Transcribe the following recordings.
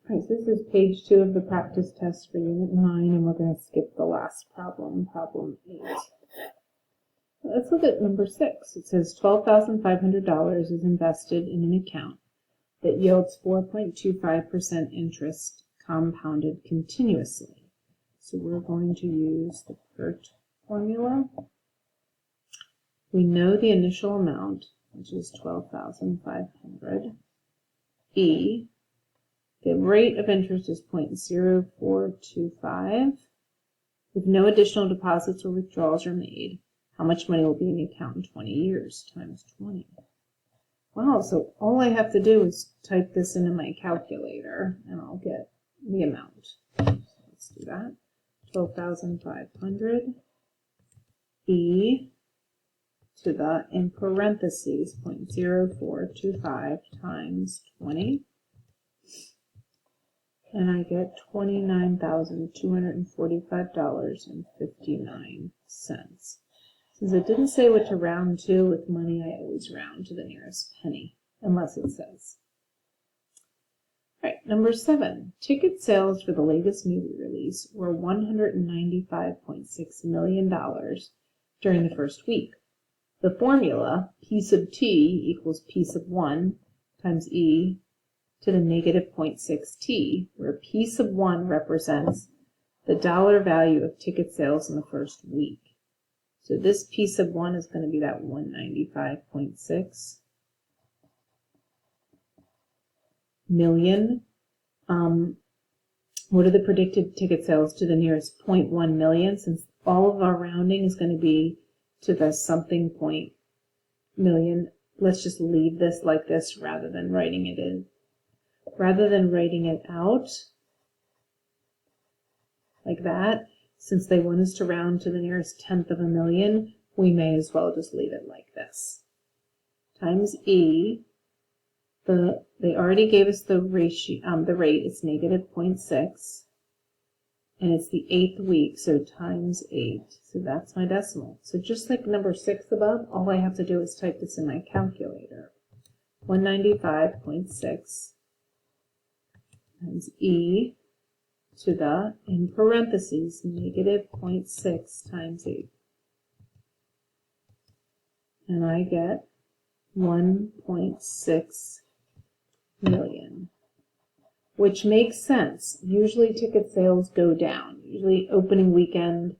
All right, so this is page 2 of the practice test for Unit 9, and we're going to skip the last problem, problem 8. Let's look at number 6. It says $12,500 is invested in an account that yields 4.25% interest compounded continuously. So we're going to use the PERT formula. We know the initial amount, which is $12,500. E, the rate of interest is 0.0425. If no additional deposits or withdrawals are made, how much money will be in the account in 20 years times 20? Wow, so all I have to do is type this into my calculator and I'll get the amount. So let's do that. 12,500 E to the, in parentheses, 0.0425 times 20. And I get $29,245.59. Since it didn't say what to round to, with money I always round to the nearest penny, unless it says. All right, number 7. Ticket sales for the latest movie release were $195.6 million during the first week. The formula, P sub t equals P sub 1 times E to the negative 0.6t, where P sub 1 represents the dollar value of ticket sales in the first week. So this P sub 1 is going to be that 195.6 million. What are the predicted ticket sales to the nearest 0.1 million? Since all of our rounding is going to be to the something point million, let's just leave this like this rather than writing it in. Rather than writing it out like that, since they want us to round to the nearest tenth of a million, we may as well just leave it like this. Times E, they already gave us the ratio, the rate, it's negative 0.6, and it's the 8th week, so times 8, so that's my decimal. So just like number 6 above, all I have to do is type this in my calculator. 195.6 times E to the, in parentheses, negative 0.6 times 8. And I get 1.6 million, which makes sense. Usually ticket sales go down. Usually opening weekend,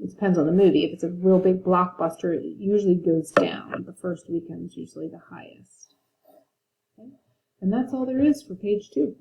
it depends on the movie. If it's a real big blockbuster, it usually goes down. The first weekend is usually the highest. Okay? And that's all there is for page 2.